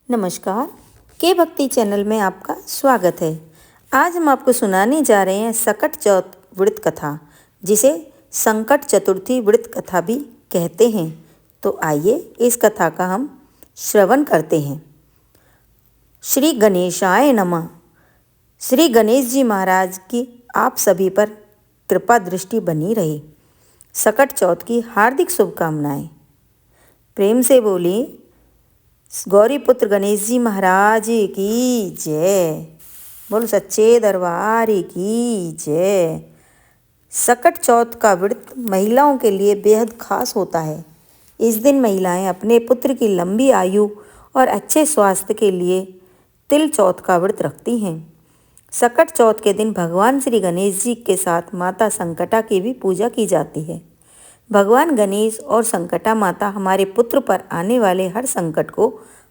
नमस्कार, के भक्ति चैनल में आपका स्वागत है। आज हम आपको सुनाने जा रहे हैं सकट चौथ व्रत कथा, जिसे संकट चतुर्थी व्रत कथा भी कहते हैं। तो आइए इस कथा का हम श्रवण करते हैं। श्री गणेशाय नमः। श्री गणेश जी महाराज की आप सभी पर कृपा दृष्टि बनी रहे। सकट चौथ की हार्दिक शुभकामनाएं। प्रेम से बोलिए गौरी पुत्र गणेश जी महाराज की जय। बोलो सच्चे दरबार की जय। सकट चौथ का व्रत महिलाओं के लिए बेहद खास होता है। इस दिन महिलाएं अपने पुत्र की लंबी आयु और अच्छे स्वास्थ्य के लिए तिल चौथ का व्रत रखती हैं। सकट चौथ के दिन भगवान श्री गणेश जी के साथ माता संकटा की भी पूजा की जाती है। भगवान गणेश और संकटा माता हमारे पुत्र पर आने वाले हर संकट को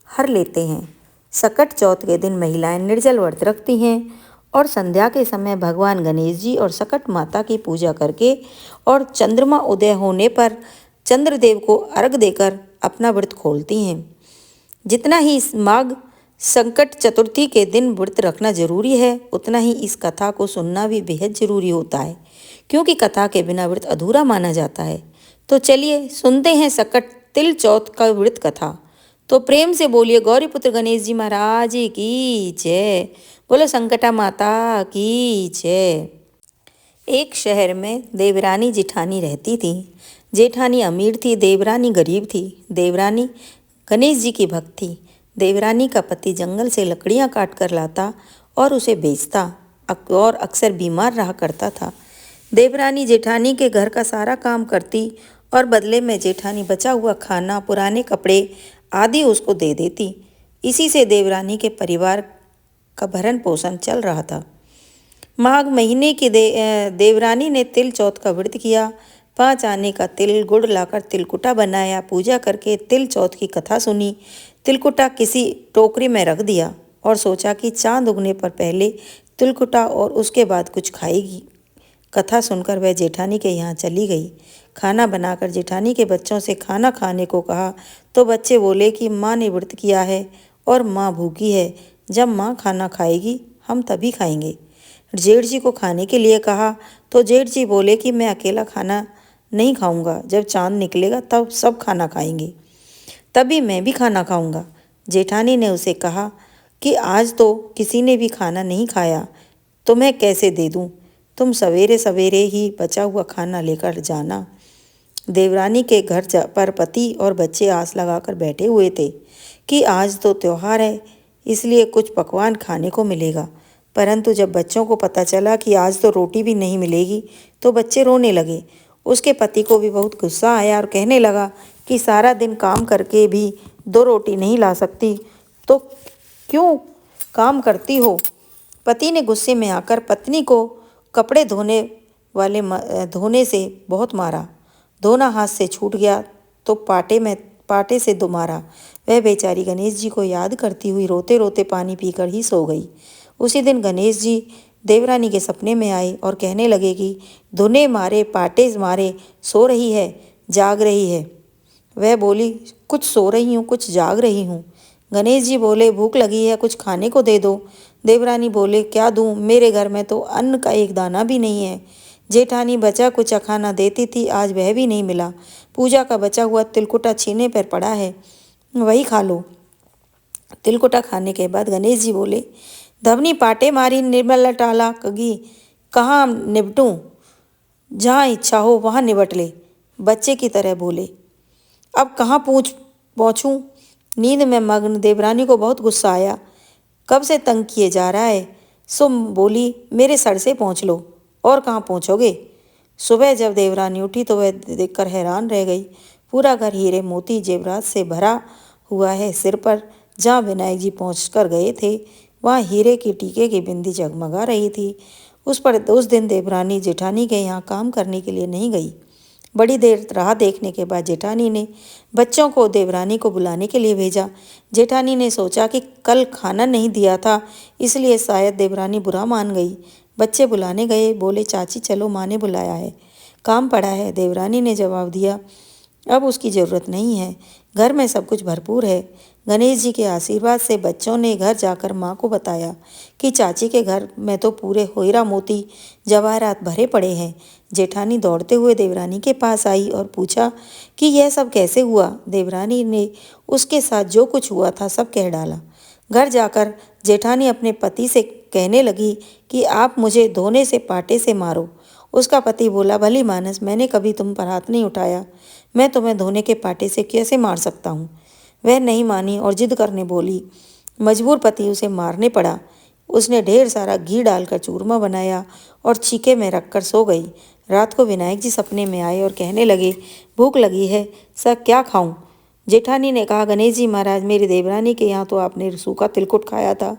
हर लेते हैं। सकट चौथ के दिन महिलाएं निर्जल व्रत रखती हैं और संध्या के समय भगवान गणेश जी और सकट माता की पूजा करके और चंद्रमा उदय होने पर चंद्रदेव को अर्घ देकर अपना व्रत खोलती हैं। जितना ही इस माघ संकट चतुर्थी के दिन व्रत रखना जरूरी है, उतना ही इस कथा को सुनना भी बेहद जरूरी होता है, क्योंकि कथा के बिना व्रत अधूरा माना जाता है। तो चलिए सुनते हैं सकट तिल चौथ का व्रत कथा। तो प्रेम से बोलिए गौरी पुत्र गणेश जी महाराज की जय। बोलो संकटा माता की जय। एक शहर में देवरानी जेठानी रहती थी। जेठानी अमीर थी, देवरानी गरीब थी। देवरानी गणेश जी की भक्त थी। देवरानी का पति जंगल से लकड़ियां काट कर लाता और उसे बेचता और अक्सर बीमार रहा करता था। देवरानी जेठानी के घर का सारा काम करती और बदले में जेठानी बचा हुआ खाना, पुराने कपड़े आदि उसको दे देती। इसी से देवरानी के परिवार का भरण पोषण चल रहा था। माघ महीने की देवरानी ने तिल चौथ का व्रत किया। 5 आने का तिल गुड़ लाकर तिलकुटा बनाया। पूजा करके तिल चौथ की कथा सुनी। तिलकुटा किसी टोकरी में रख दिया और सोचा कि चांद उगने पर पहले तिलकुटा और उसके बाद कुछ खाएगी। कथा सुनकर वह जेठानी के यहाँ चली गई। खाना बनाकर जेठानी के बच्चों से खाना खाने को कहा तो बच्चे बोले कि माँ ने व्रत किया है और माँ भूखी है। जब माँ खाना खाएगी हम तभी खाएंगे। जेठ जी को खाने के लिए कहा तो जेठ जी बोले कि मैं अकेला खाना नहीं खाऊंगा, जब चांद निकलेगा तब सब खाना खाएंगे, तभी मैं भी खाना खाऊंगा। जेठानी ने उसे कहा कि आज तो किसी ने भी खाना नहीं खाया तो मैं कैसे दे दूं, तुम सवेरे सवेरे ही बचा हुआ खाना लेकर जाना। देवरानी के घर पर पति और बच्चे आस लगाकर बैठे हुए थे कि आज तो त्योहार है, इसलिए कुछ पकवान खाने को मिलेगा। परंतु जब बच्चों को पता चला कि आज तो रोटी भी नहीं मिलेगी तो बच्चे रोने लगे। उसके पति को भी बहुत गुस्सा आया और कहने लगा कि सारा दिन काम करके भी 2 रोटी नहीं ला सकती तो क्यों काम करती हो। पति ने गुस्से में आकर पत्नी को कपड़े धोने से बहुत मारा। धोना हाथ से छूट गया तो पाटे से दो मारा। वह बेचारी गणेश जी को याद करती हुई रोते रोते पानी पीकर ही सो गई। उसी दिन गणेश जी देवरानी के सपने में आए और कहने लगे कि धुने मारे पाटे मारे सो रही है, जाग रही है। वह बोली कुछ सो रही हूँ, कुछ जाग रही हूँ। गणेश जी बोले भूख लगी है, कुछ खाने को दे दो। देवरानी बोले क्या दूँ, मेरे घर में तो अन्न का एक दाना भी नहीं है। जेठानी बचा कुछ खाना देती थी, आज वह भी नहीं मिला। पूजा का बचा हुआ तिलकुटा छीने पर पड़ा है, वही खा लो। तिलकुटा खाने के बाद गणेश जी बोले धवनी पाटे मारी निर्मल टाला कगी, कहाँ निपटूं, जहाँ इच्छा हो वहाँ निपट ले। बच्चे की तरह बोले अब कहाँ पहुँचूं। नींद में मग्न देवरानी को बहुत गुस्सा आया। कब से तंग किए जा रहा है। सो बोली मेरे सर से पहुँच लो, और कहाँ पहुँचोगे। सुबह जब देवरानी उठी तो वह देखकर हैरान रह गई। पूरा घर हीरे मोती जेवरात से भरा हुआ है। सिर पर जहाँ विनायक जी पहुँच कर गए थे वहाँ हीरे की टीके की बिंदी जगमगा रही थी। उस दिन देवरानी जेठानी के यहाँ काम करने के लिए नहीं गई। बड़ी देर राह देखने के बाद जेठानी ने बच्चों को देवरानी को बुलाने के लिए भेजा। जेठानी ने सोचा कि कल खाना नहीं दिया था, इसलिए शायद देवरानी बुरा मान गई। बच्चे बुलाने गए, बोले चाची चलो माँ ने बुलाया है, काम पड़ा है। देवरानी ने जवाब दिया अब उसकी ज़रूरत नहीं है, घर में सब कुछ भरपूर है। गणेश जी के आशीर्वाद से बच्चों ने घर जाकर माँ को बताया कि चाची के घर में तो पूरे हीरा मोती जवाहरात भरे पड़े हैं। जेठानी दौड़ते हुए देवरानी के पास आई और पूछा कि यह सब कैसे हुआ। देवरानी ने उसके साथ जो कुछ हुआ था सब कह डाला। घर जाकर जेठानी अपने पति से कहने लगी कि आप मुझे धोने से पाटे से मारो। उसका पति बोला, भली मानस, मैंने कभी तुम पर हाथ नहीं उठाया, मैं तुम्हें धोने के पाटे से कैसे मार सकता हूँ। वह नहीं मानी और जिद करने बोली। मजबूर पति उसे मारने पड़ा। उसने ढेर सारा घी डालकर चूरमा बनाया और छीके में रखकर सो गई। रात को विनायक जी सपने में आए और कहने लगे, भूख लगी है, सब क्या खाऊं। जेठानी ने कहा, गणेश जी महाराज, मेरी देवरानी के यहाँ तो आपने सूखा तिलकुट खाया था,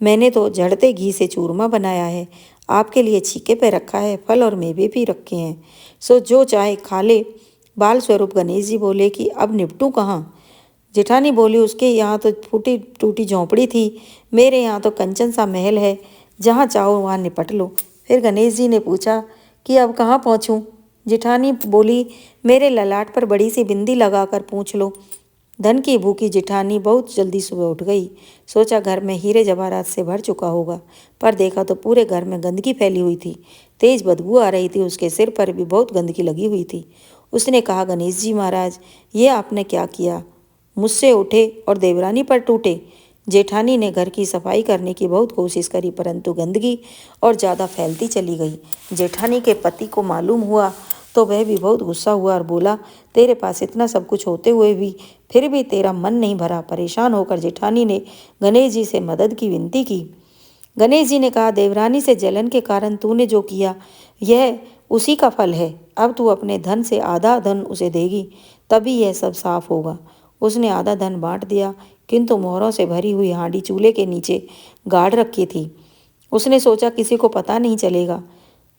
मैंने तो झड़ते घी से चूरमा बनाया है, आपके लिए छीके पे रखा है, फल और मेवे भी रखे हैं, सो जो चाहे खा ले। बाल स्वरूप गणेश जी बोले कि अब निपटूं कहाँ। जेठानी बोली, उसके यहाँ तो फूटी टूटी झोंपड़ी थी, मेरे यहाँ तो कंचन सा महल है, जहाँ चाहो वहाँ निपट लो। फिर गणेश जी ने पूछा कि अब कहाँ पहुँचूँ। जेठानी बोली, मेरे ललाट पर बड़ी सी बिंदी लगाकर पूछ लो। धन की भूखी जेठानी बहुत जल्दी सुबह उठ गई। सोचा घर में हीरे जवाहरात से भर चुका होगा, पर देखा तो पूरे घर में गंदगी फैली हुई थी। तेज बदबू आ रही थी, उसके सिर पर भी बहुत गंदगी लगी हुई थी। उसने कहा, गणेश जी महाराज, ये आपने क्या किया, मुझसे उठे और देवरानी पर टूटे। जेठानी ने घर की सफाई करने की बहुत कोशिश करी, परंतु गंदगी और ज़्यादा फैलती चली गई। जेठानी के पति को मालूम हुआ तो वह भी बहुत गुस्सा हुआ और बोला, तेरे पास इतना सब कुछ होते हुए भी फिर भी तेरा मन नहीं भरा। परेशान होकर जेठानी ने गणेश जी से मदद की विनती की। गणेश जी ने कहा, देवरानी से जलन के कारण तूने जो किया यह उसी का फल है। अब तू अपने धन से आधा धन उसे देगी, तभी यह सब साफ होगा। उसने आधा धन बांट दिया, किंतु मोहरों से भरी हुई हांडी चूल्हे के नीचे गाड़ रखी थी। उसने सोचा किसी को पता नहीं चलेगा।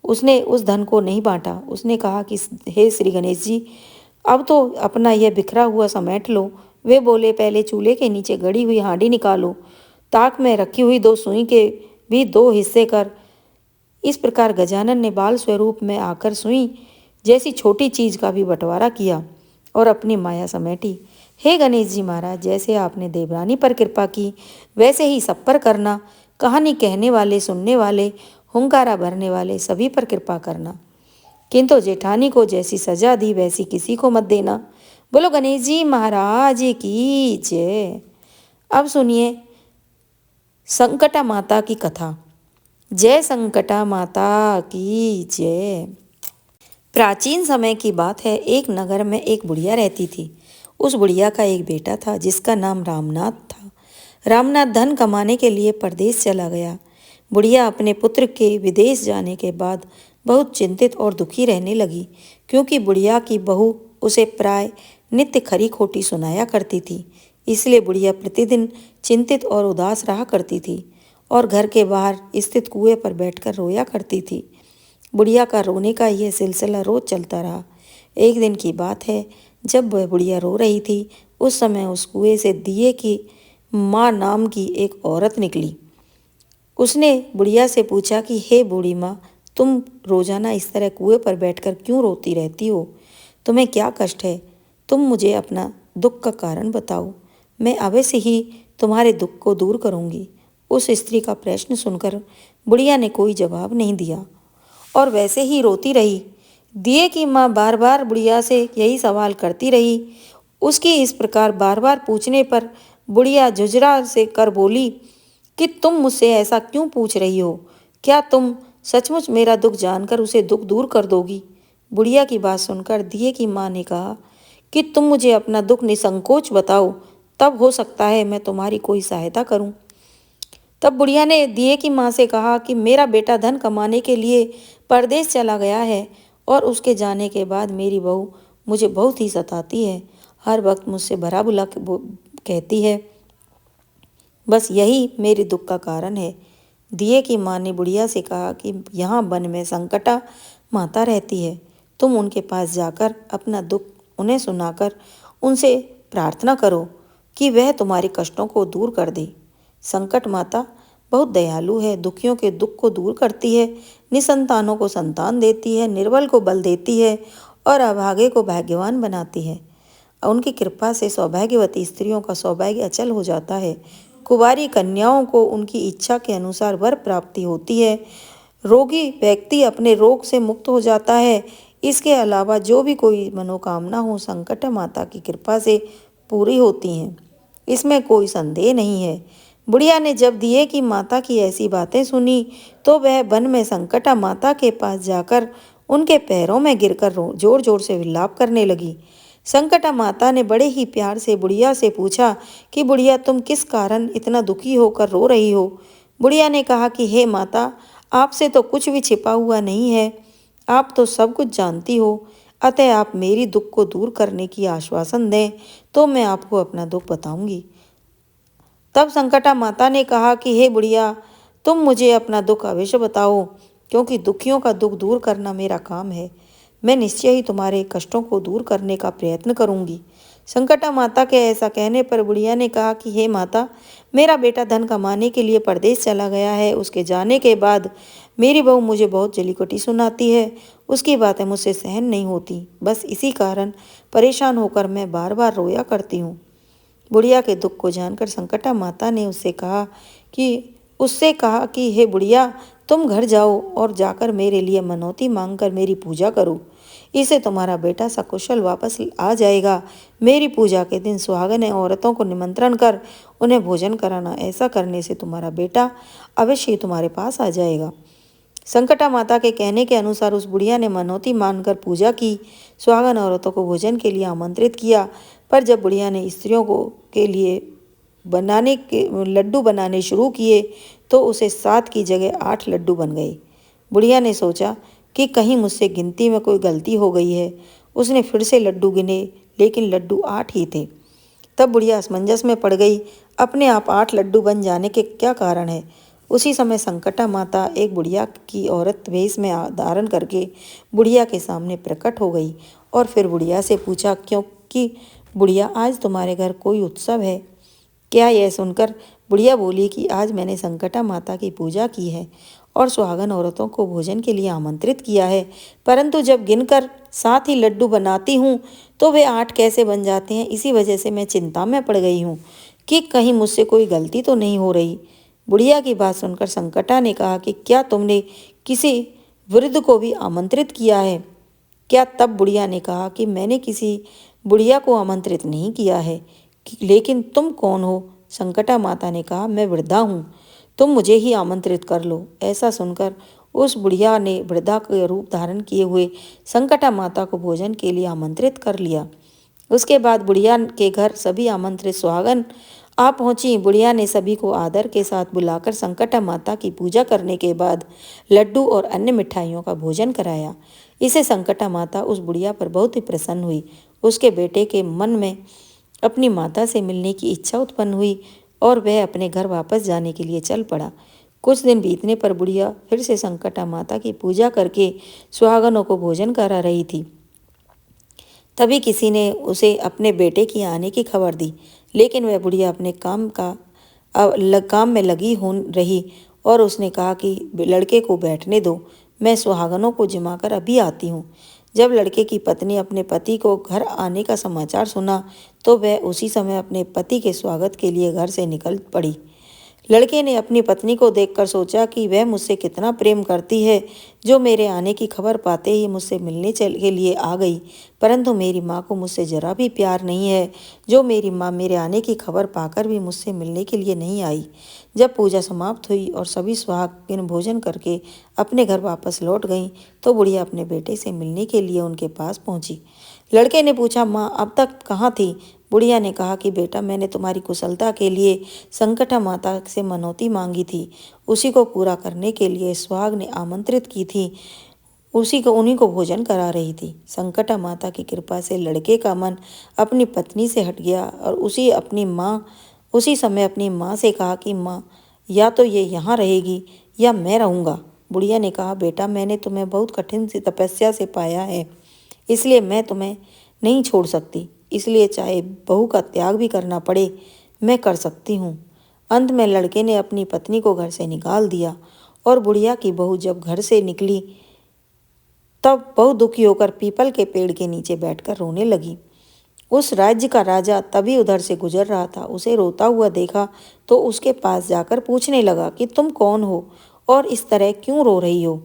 उसने उस धन को नहीं बांटा। उसने कहा कि हे श्री गणेश जी, अब तो अपना यह बिखरा हुआ समेट लो। वे बोले, पहले चूल्हे के नीचे गड़ी हुई हांडी निकालो, ताक में रखी हुई 2 सुई के भी 2 हिस्से कर। इस प्रकार गजानन ने बाल स्वरूप में आकर सुई जैसी छोटी चीज का भी बंटवारा किया और अपनी माया समेटी। हे गणेश जी महाराज, जैसे आपने देवरानी पर कृपा की वैसे ही सब पर करना। कहानी कहने वाले, सुनने वाले, हुंकारा भरने वाले सभी पर कृपा करना, किंतु जेठानी को जैसी सजा दी वैसी किसी को मत देना। बोलो गणेश जी महाराज की जय। अब सुनिए संकटा माता की कथा। जय संकटा माता की जय। प्राचीन समय की बात है। एक नगर में एक बुढ़िया रहती थी। उस बुढ़िया का एक बेटा था जिसका नाम रामनाथ था। रामनाथ धन कमाने के लिए परदेश चला गया। बुढ़िया अपने पुत्र के विदेश जाने के बाद बहुत चिंतित और दुखी रहने लगी, क्योंकि बुढ़िया की बहू उसे प्राय नित्य खरी खोटी सुनाया करती थी। इसलिए बुढ़िया प्रतिदिन चिंतित और उदास रहा करती थी और घर के बाहर स्थित कुएं पर बैठकर रोया करती थी। बुढ़िया का रोने का यह सिलसिला रोज चलता रहा। एक दिन की बात है, जब वह बुढ़िया रो रही थी, उस समय उस कुएं से दिए की माँ नाम की एक औरत निकली। उसने बुढ़िया से पूछा कि हे बूढ़ी माँ, तुम रोजाना इस तरह कुएं पर बैठकर क्यों रोती रहती हो? तुम्हें क्या कष्ट है? तुम मुझे अपना दुख का कारण बताओ, मैं अवश्य ही तुम्हारे दुख को दूर करूँगी। उस स्त्री का प्रश्न सुनकर बुढ़िया ने कोई जवाब नहीं दिया और वैसे ही रोती रही। दिए की माँ बार बार बुढ़िया से यही सवाल करती रही। उसकी इस प्रकार बार बार पूछने पर बुढ़िया झुझरा से कर बोली कि तुम मुझसे ऐसा क्यों पूछ रही हो? क्या तुम सचमुच मेरा दुख जानकर उसे दुख दूर कर दोगी? बुढ़िया की बात सुनकर दिए की माँ ने कहा कि तुम मुझे अपना दुख निसंकोच बताओ, तब हो सकता है मैं तुम्हारी कोई सहायता करूं। तब बुढ़िया ने दिए की माँ से कहा कि मेरा बेटा धन कमाने के लिए परदेश चला गया है और उसके जाने के बाद मेरी बहू मुझे बहुत ही सताती है, हर वक्त मुझसे भला बुरा कहती है। बस यही मेरे दुख का कारण है। दिए की माँ ने बुढ़िया से कहा कि यहाँ वन में संकटा माता रहती है, तुम उनके पास जाकर अपना दुख उन्हें सुनाकर उनसे प्रार्थना करो कि वह तुम्हारे कष्टों को दूर कर दे। संकट माता बहुत दयालु है, दुखियों के दुख को दूर करती है, निसंतानों को संतान देती है, निर्बल को बल देती है और अभागे को भाग्यवान बनाती है। उनकी कृपा से सौभाग्यवती स्त्रियों का सौभाग्य अचल हो जाता है। कुंवारी कन्याओं को उनकी इच्छा के अनुसार वर प्राप्ति होती है। रोगी व्यक्ति अपने रोग से मुक्त हो जाता है। इसके अलावा जो भी कोई मनोकामना हो संकट माता की कृपा से पूरी होती हैं, इसमें कोई संदेह नहीं है। बुढ़िया ने जब दिए की माता की ऐसी बातें सुनी तो वह वन में संकटा माता के पास जाकर उनके पैरों में गिरकर जोर जोर से विलाप करने लगी। संकटा माता ने बड़े ही प्यार से बुढ़िया से पूछा कि बुढ़िया, तुम किस कारण इतना दुखी होकर रो रही हो। बुढ़िया ने कहा कि हे माता, आपसे तो कुछ भी छिपा हुआ नहीं है, आप तो सब कुछ जानती हो, अतः आप मेरी दुख को दूर करने की आश्वासन दें तो मैं आपको अपना दुख बताऊंगी। तब संकटा माता ने कहा कि हे बुढ़िया, तुम मुझे अपना दुख अवश्य बताओ, क्योंकि दुखियों का दुख दूर करना मेरा काम है। मैं निश्चय ही तुम्हारे कष्टों को दूर करने का प्रयत्न करूंगी। संकटा माता के ऐसा कहने पर बुढ़िया ने कहा कि हे माता, मेरा बेटा धन कमाने के लिए परदेश चला गया है। उसके जाने के बाद मेरी बहू मुझे बहुत जलीकटी सुनाती है। उसकी बातें मुझसे सहन नहीं होती। बस इसी कारण परेशान होकर मैं बार बार रोया करती हूँ। बुढ़िया के दुख को जानकर संकटा माता ने उससे कहा कि हे बुढ़िया, तुम घर जाओ और जाकर मेरे लिए मनौती मांगकर मेरी पूजा करो। इससे तुम्हारा बेटा सकुशल वापस आ जाएगा। मेरी पूजा के दिन सुहागन औरतों को निमंत्रण कर उन्हें भोजन कराना। ऐसा करने से तुम्हारा बेटा अवश्य ही तुम्हारे पास आ जाएगा। संकटा माता के कहने के अनुसार उस बुढ़िया ने मनौती मानकर पूजा की, सुहागन औरतों को भोजन के लिए आमंत्रित किया। पर जब बुढ़िया ने स्त्रियों को के लिए लड्डू बनाने शुरू किए तो उसे 7 की जगह 8 लड्डू बन गए। बुढ़िया ने सोचा कि कहीं मुझसे गिनती में कोई गलती हो गई है। उसने फिर से लड्डू गिने, लेकिन लड्डू 8 ही थे। तब बुढ़िया असमंजस में पड़ गई। अपने आप 8 लड्डू बन जाने के क्या कारण है। उसी समय संकटा माता एक बुढ़िया की औरत वेश में धारण करके बुढ़िया के सामने प्रकट हो गई और फिर बुढ़िया से पूछा, क्योंकि बुढ़िया, आज तुम्हारे घर कोई उत्सव है क्या। यह सुनकर बुढ़िया बोली कि आज मैंने संकटा माता की पूजा की है और सुहागन औरतों को भोजन के लिए आमंत्रित किया है, परंतु जब गिनकर 7 ही लड्डू बनाती हूँ तो वे 8 कैसे बन जाते हैं। इसी वजह से मैं चिंता में पड़ गई हूँ कि कहीं मुझसे कोई गलती तो नहीं हो रही। बुढ़िया की बात सुनकर संकटा ने कहा कि क्या तुमने किसी वृद्ध को भी आमंत्रित किया है क्या। तब बुढ़िया ने कहा कि मैंने किसी बुढ़िया को आमंत्रित नहीं किया है, लेकिन तुम कौन हो। संकटा माता ने कहा, मैं वृद्धा हूँ, तुम मुझे ही आमंत्रित कर लो। ऐसा सुनकर उस बुढ़िया ने वृद्धा का रूप धारण किए हुए संकटा माता को भोजन के लिए आमंत्रित कर लिया। उसके बाद बुढ़िया के घर सभी आमंत्रित सुहागन आ पहुंची। बुढ़िया ने सभी को आदर के साथ बुलाकर संकटा माता की पूजा करने के बाद लड्डू और अन्य मिठाइयों का भोजन कराया। इसे संकटा माता उस बुढ़िया पर बहुत ही प्रसन्न हुई। उसके बेटे के मन में अपनी माता से मिलने की इच्छा उत्पन्न हुई और वह अपने घर वापस जाने के लिए चल पड़ा। कुछ दिन बीतने पर बुढ़िया फिर से संकटा माता की पूजा करके सुहागनों को भोजन करा रही थी। तभी किसी ने उसे अपने बेटे की आने की खबर दी, लेकिन वह बुढ़िया अपने काम में लगी हो रही और उसने कहा कि लड़के को बैठने दो, मैं सुहागनों को जिमाकर अभी आती हूँ। जब लड़के की पत्नी अपने पति को घर आने का समाचार सुना तो वह उसी समय अपने पति के स्वागत के लिए घर से निकल पड़ी। लड़के ने अपनी पत्नी को देखकर सोचा कि वह मुझसे कितना प्रेम करती है, जो मेरे आने की खबर पाते ही मुझसे मिलने के लिए आ गई। परंतु मेरी माँ को मुझसे जरा भी प्यार नहीं है, जो मेरी माँ मेरे आने की खबर पाकर भी मुझसे मिलने के लिए नहीं आई। जब पूजा समाप्त हुई और सभी सुहागिन भोजन करके अपने घर वापस लौट गईं तो बुढ़िया अपने बेटे से मिलने के लिए उनके पास पहुंची। लड़के ने पूछा, माँ अब तक कहाँ थी। बुढ़िया ने कहा कि बेटा, मैंने तुम्हारी कुशलता के लिए संकटा माता से मनौती मांगी थी, उसी को पूरा करने के लिए सुहाग ने आमंत्रित की थी, उन्हीं को भोजन करा रही थी। संकटा माता की कृपा से लड़के का मन अपनी पत्नी से हट गया और उसी समय अपनी माँ से कहा कि माँ, या तो ये यहाँ रहेगी या मैं रहूँगा। बुढ़िया ने कहा, बेटा, मैंने तुम्हें बहुत कठिन सी तपस्या से पाया है, इसलिए मैं तुम्हें नहीं छोड़ सकती। इसलिए चाहे बहू का त्याग भी करना पड़े, मैं कर सकती हूँ। अंत में लड़के ने अपनी पत्नी को घर से निकाल दिया और बुढ़िया की बहू जब घर से निकली तब बहुत दुखी होकर पीपल के पेड़ के नीचे बैठकर रोने लगी। उस राज्य का राजा तभी उधर से गुजर रहा था। उसे रोता हुआ देखा तो उसके पास जाकर पूछने लगा कि तुम कौन हो और इस तरह क्यों रो रही हो।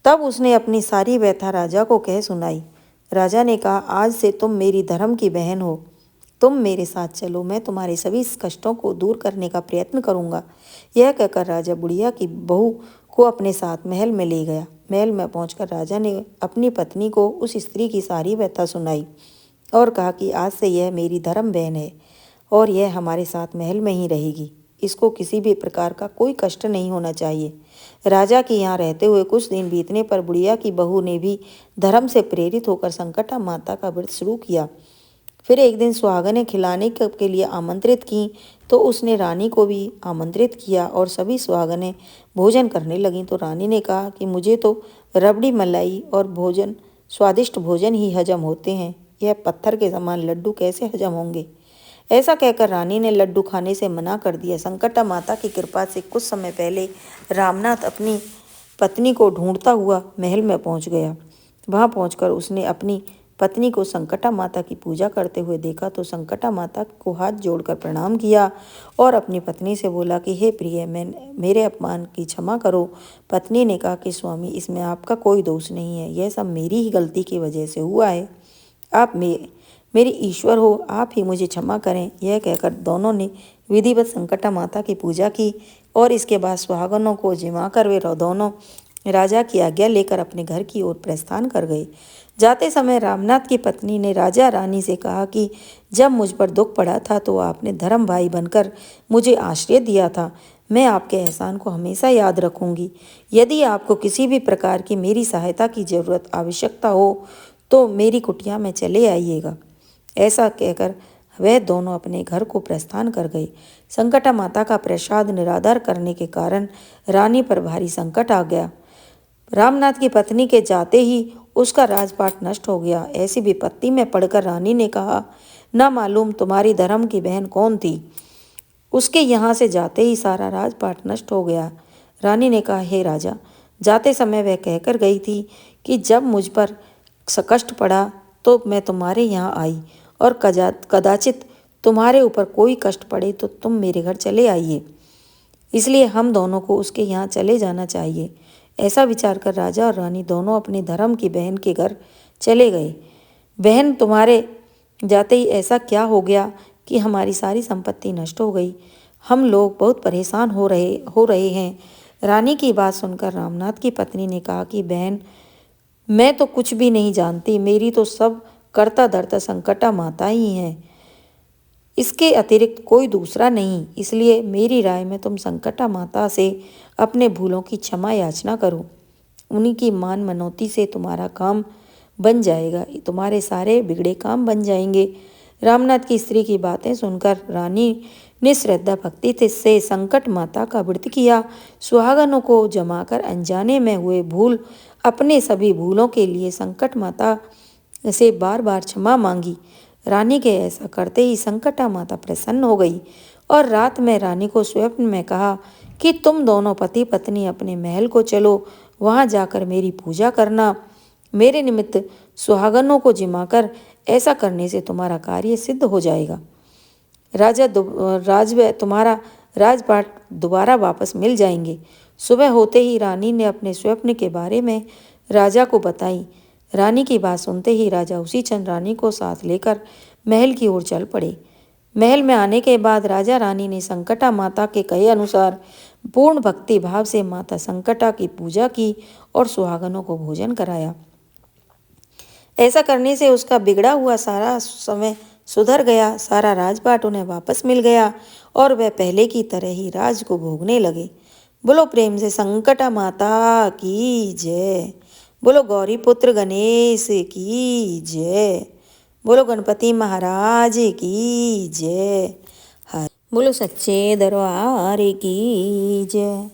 तब उसने अपनी सारी व्यथा राजा को कह सुनाई। राजा ने कहा, आज से तुम मेरी धर्म की बहन हो। तुम मेरे साथ चलो, मैं तुम्हारे सभी कष्टों को दूर करने का प्रयत्न करूंगा। यह कहकर राजा बुढ़िया की बहू को अपने साथ महल में ले गया। महल में पहुंचकर राजा ने अपनी पत्नी को उस स्त्री की सारी व्यथा सुनाई और कहा कि आज से यह मेरी धर्म बहन है और यह हमारे साथ महल में ही रहेगी। इसको किसी भी प्रकार का कोई कष्ट नहीं होना चाहिए। राजा के यहाँ रहते हुए कुछ दिन बीतने पर बुढ़िया की बहू ने भी धर्म से प्रेरित होकर संकटा माता का व्रत शुरू किया। फिर एक दिन सुहागनें खिलाने के लिए आमंत्रित की तो उसने रानी को भी आमंत्रित किया और सभी सुहागनें भोजन करने लगीं। तो रानी ने कहा कि मुझे तो रबड़ी मलाई और स्वादिष्ट भोजन ही हजम होते हैं, यह पत्थर के समान लड्डू कैसे हजम होंगे। ऐसा कहकर रानी ने लड्डू खाने से मना कर दिया। संकटा माता की कृपा से कुछ समय पहले रामनाथ अपनी पत्नी को ढूंढता हुआ महल में पहुंच गया। वहां पहुंचकर उसने अपनी पत्नी को संकटा माता की पूजा करते हुए देखा तो संकटा माता को हाथ जोड़कर प्रणाम किया और अपनी पत्नी से बोला कि हे प्रिय, मेरे अपमान की क्षमा करो। पत्नी ने कहा कि स्वामी, इसमें आपका कोई दोष नहीं है, यह सब मेरी ही गलती की वजह से हुआ है। आप मेरे ईश्वर हो, आप ही मुझे क्षमा करें। यह कहकर दोनों ने विधिवत संकटा माता की पूजा की और इसके बाद सुहागनों को जिमाकर वे दोनों राजा की आज्ञा लेकर अपने घर की ओर प्रस्थान कर गए। जाते समय रामनाथ की पत्नी ने राजा रानी से कहा कि जब मुझ पर दुख पड़ा था तो आपने धर्म भाई बनकर मुझे आश्रय दिया था। मैं आपके एहसान को हमेशा याद रखूंगी। यदि आपको किसी भी प्रकार की मेरी सहायता की जरूरत आवश्यकता हो तो मेरी कुटिया में चले आइएगा। ऐसा कहकर वह दोनों अपने घर को प्रस्थान कर गए। संकटा माता का प्रसाद निरादर करने के कारण रानी पर भारी संकट आ गया। रामनाथ की पत्नी के जाते ही उसका राजपाट नष्ट हो गया। ऐसी विपत्ति में पड़कर रानी ने कहा, न मालूम तुम्हारी धर्म की बहन कौन थी, उसके यहाँ से जाते ही सारा राजपाट नष्ट हो गया। रानी ने कहा, हे राजा, जाते समय वह कहकर गई थी कि जब मुझ पर कष्ट पड़ा तो मैं तुम्हारे यहाँ आई और कदाचित तुम्हारे ऊपर कोई कष्ट पड़े तो तुम मेरे घर चले आइए, इसलिए हम दोनों को उसके यहाँ चले जाना चाहिए। ऐसा विचार कर राजा और रानी दोनों अपनी धर्म की बहन के घर चले गए। बहन, तुम्हारे जाते ही ऐसा क्या हो गया कि हमारी सारी संपत्ति नष्ट हो गई? हम लोग बहुत परेशान हो रहे हैं। रानी की बात सुनकर रामनाथ की पत्नी ने कहा कि बहन, मैं तो कुछ भी नहीं जानती, मेरी तो सब करता धरता संकटा माता ही है, इसके अतिरिक्त कोई दूसरा नहीं। इसलिए मेरी राय में तुम संकटा माता से अपने भूलों की क्षमा याचना करो। उन्हीं की मान मनौती से तुम्हारा काम बन जाएगा, तुम्हारे सारे बिगड़े काम बन जाएंगे। रामनाथ की स्त्री की बातें सुनकर रानी ने श्रद्धा भक्ति से संकट माता का व्रत किया। सुहागनों को जमाकर अनजाने में हुए भूल अपने सभी भूलों के लिए संकट माता से बार बार क्षमा मांगी। रानी के ऐसा करते ही संकटा माता प्रसन्न हो गई और रात में रानी को स्वप्न में कहा कि तुम दोनों पति पत्नी अपने महल को चलो, वहां जाकर मेरी पूजा करना। मेरे निमित्त सुहागनों को जिमाकर ऐसा करने से तुम्हारा कार्य सिद्ध हो जाएगा। तुम्हारा राजपाट दोबारा वापस मिल जाएंगे। सुबह होते ही रानी ने अपने स्वप्न के बारे में राजा को बताई। रानी की बात सुनते ही राजा उसी क्षण रानी को साथ लेकर महल की ओर चल पड़े। महल में आने के बाद राजा रानी ने संकटा माता के कहे अनुसार पूर्ण भक्ति भाव से माता संकटा की पूजा की और सुहागनों को भोजन कराया। ऐसा करने से उसका बिगड़ा हुआ सारा समय सुधर गया, सारा राजपाट उन्हें वापस मिल गया और वह पहले की तरह ही राज को भोगने लगे। बोलो प्रेम से संकटा माता की जय। बोलो गौरी पुत्र गणेश की जय। बोलो गणपति महाराज की जय। बोलो सच्चे दरबार की जय।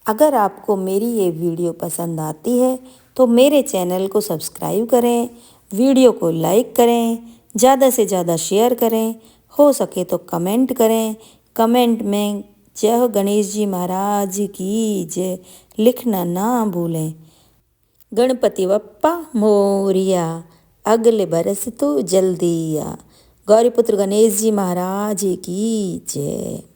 अगर आपको मेरी ये वीडियो पसंद आती है तो मेरे चैनल को सब्सक्राइब करें, वीडियो को लाइक करें, ज़्यादा से ज़्यादा शेयर करें, हो सके तो कमेंट करें। कमेंट में जय हो गणेश जी महाराज की जय लिखना ना भूलें। गणपति बप्पा मोरिया। अगले बरस तो जल्दी आ। गौरीपुत्र गणेश जी महाराज की जय।